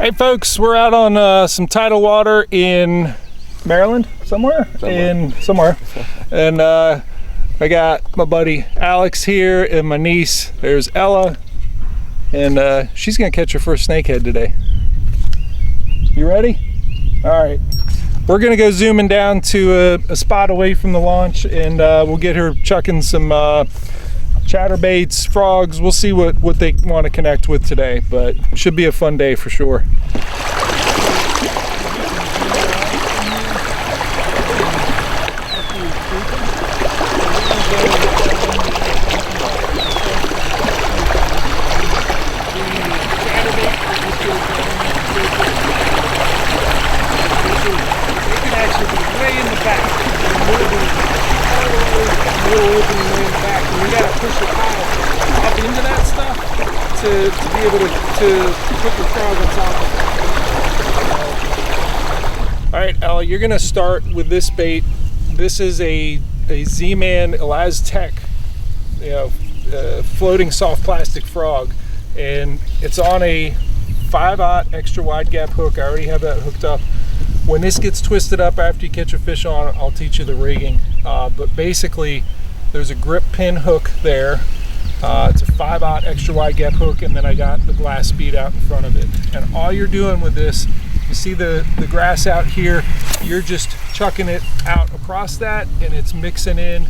Hey folks, we're out on some tidal water in Maryland, somewhere. And I got my buddy Alex here and my niece. There's Ella, and she's gonna catch her first snakehead today. You ready? All right. We're gonna go zooming down to a spot away from the launch, and we'll get her chucking some chatterbaits, frogs. We'll see what they want to connect with today, but should be a fun day for sure. To be able to put your frog on top of it. All right, Ella, you're gonna start with this bait. This is a Z-Man Elaztec, floating soft plastic frog, and it's on a 5/0 extra wide gap hook. I already have that hooked up. When this gets twisted up after you catch a fish on it, I'll teach you the rigging. But basically, there's a grip pin hook there. It's a 5/0 extra wide gap hook, and then I got the glass bead out in front of it. And all you're doing with this, you see the grass out here, you're just chucking it out across that, and it's mixing in,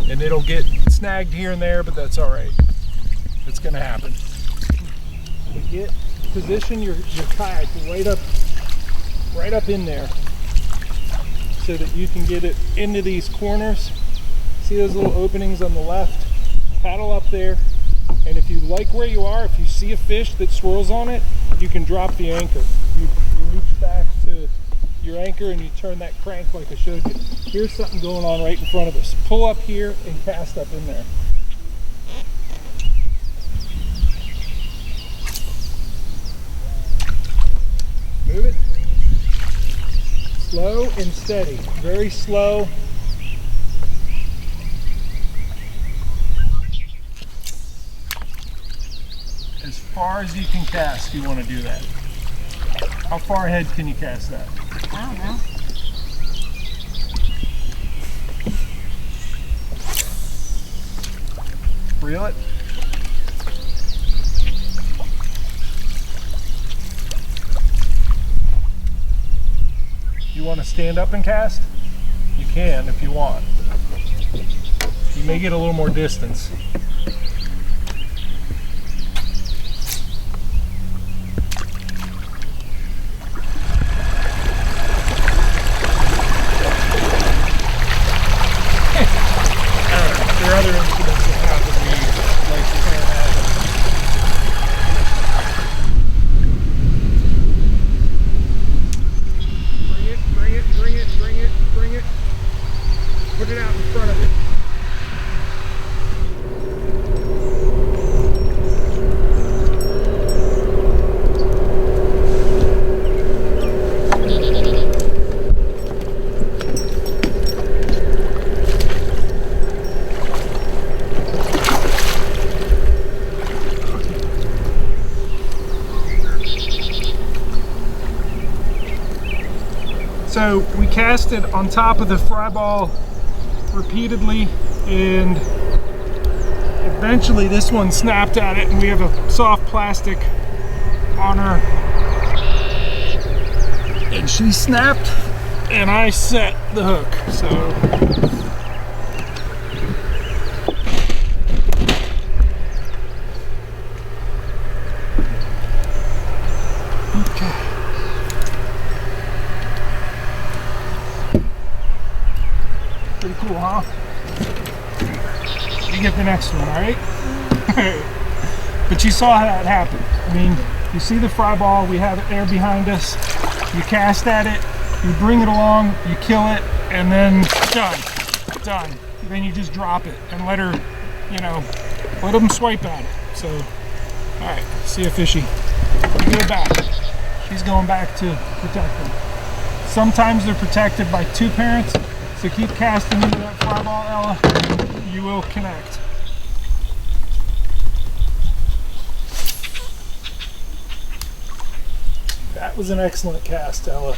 and it'll get snagged here and there, but that's all right. It's gonna happen. Position your kayak right up in there so that you can get it into these corners. See those little openings on the left? Paddle up there, and if you like where you are, if you see a fish that swirls on it, you can drop the anchor. You reach back to your anchor and you turn that crank like I showed you. Here's something going on right in front of us. Pull up here and cast up in there. Move it. Slow and steady. Very slow. As far as you can cast, you want to do that. How far ahead can you cast that? I don't know. Reel it. You want to stand up and cast? You can if you want. You may get a little more distance. Bring it. Put it out in front of it. So we cast it on top of the fry ball repeatedly, and eventually this one snapped at it, and we have a soft plastic on her, and she snapped and I set the hook. So pretty cool, huh? You get the next one, all right? But you saw how that happened. I mean, you see the fry ball, we have air behind us, you cast at it, you bring it along, you kill it, and then done. Then you just drop it and let her, let them swipe at it. So, all right, see a fishy. You go back. She's going back to protect them. Sometimes they're protected by two parents, so keep casting into that fry ball, Ella. You will connect. That was an excellent cast, Ella.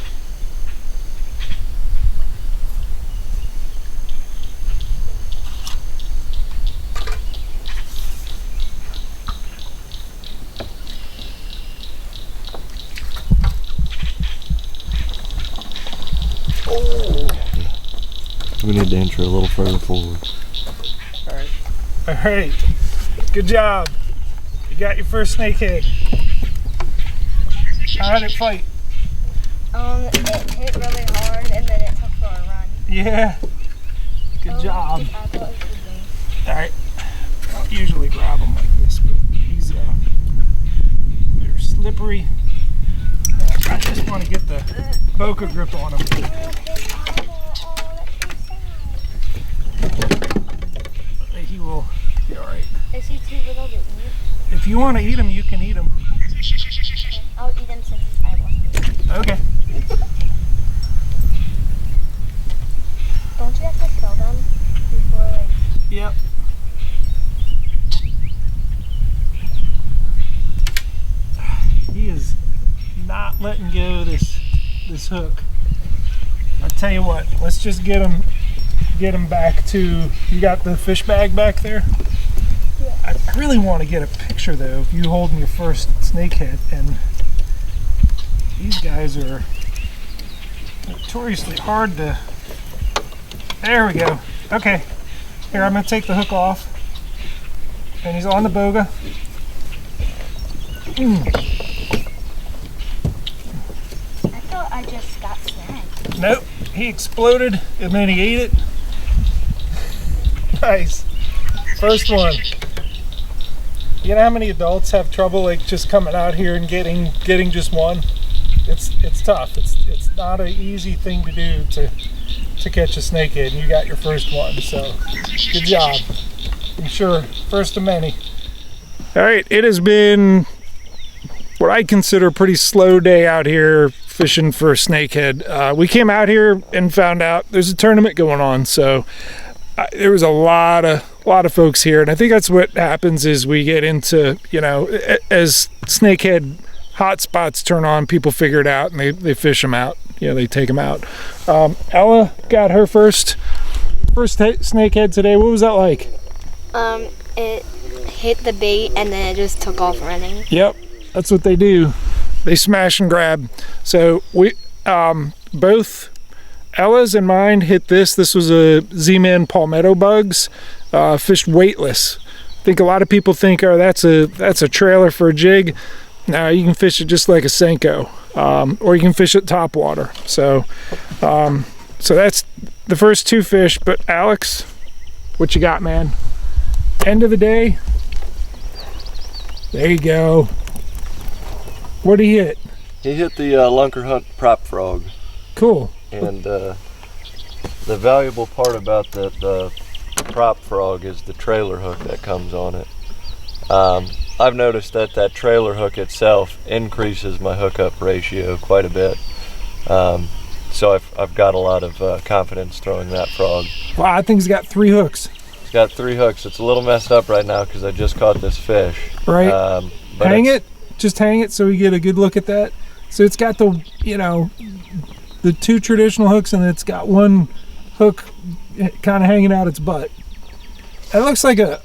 We need to enter a little further forward. All right. Good job. You got your first snakehead. How did it fight? It hit really hard and then it took for a run. Yeah. Good job. I thought it was All right. I don't usually grab them like this, but these they're slippery. I just want to get the boca grip on them. He will be all right. Is he too little to eat? If you want to eat them, you can eat them. Okay. I'll eat him since I wasn't. Okay. Don't you have to kill them before, like... Yep. He is not letting go of this hook. I'll tell you what, let's just get him back to, you got the fish bag back there? Yeah. I really want to get a picture though of you holding your first snakehead, and these guys are notoriously hard to, there we go. Okay, here I'm going to take the hook off, and he's on the boga. I thought I just got snagged. Nope, he exploded and then he ate it. Nice. First one. You know how many adults have trouble like just coming out here and getting just one? It's tough. It's not an easy thing to do to catch a snakehead, and you got your first one, so good job. I'm sure first of many. All right, it has been what I consider a pretty slow day out here fishing for snakehead. We came out here and found out there's a tournament going on, so there was a lot of folks here, and I think that's what happens is we get into, you know, as snakehead hot spots turn on, people figure it out and they fish them out. You know, they take them out. Ella got her first snakehead today. What was that like? It hit the bait and then it just took off running. Yep, that's what they do. They smash and grab. So we both Ella's and mine hit this. This was a Z-Man palmetto bugs, fished weightless. I think a lot of people think, oh, that's a trailer for a jig. No, you can fish it just like a Senko, or you can fish it top water. So that's the first two fish. But Alex, what you got, man? End of the day. There you go. What did he hit? He hit the lunker hunt prop frog. Cool. And the valuable part about the prop frog is the trailer hook that comes on it. I've noticed that trailer hook itself increases my hookup ratio quite a bit. So I've got a lot of confidence throwing that frog. Wow, I think he's got 3 hooks. It's got 3 hooks. It's a little messed up right now because I just caught this fish. Right. But just hang it so we get a good look at that. So it's got the, you know, the 2 traditional hooks, and it's got 1 hook kind of hanging out its butt. It looks like a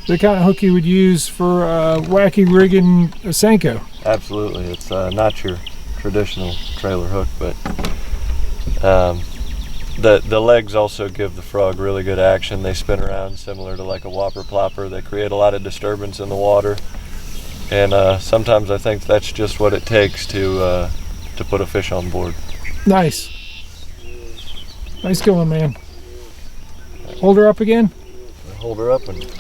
the kind of hook you would use for wacky rigging a Senko. Absolutely, it's not your traditional trailer hook, but the legs also give the frog really good action. They spin around similar to like a whopper plopper. They create a lot of disturbance in the water, and sometimes I think that's just what it takes to put a fish on board. Nice going, man. Hold her up again. Hold her up. And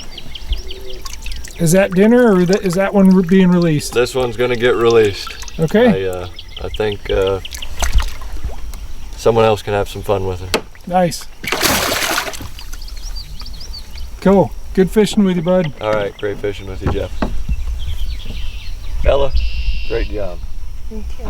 is that dinner, or is that one being released? this one's gonna get released. Okay. I think someone else can have some fun with her. Nice. Cool. Good fishing with you, bud. All right, great fishing with you, Jeff. Ella, great job. Thank you.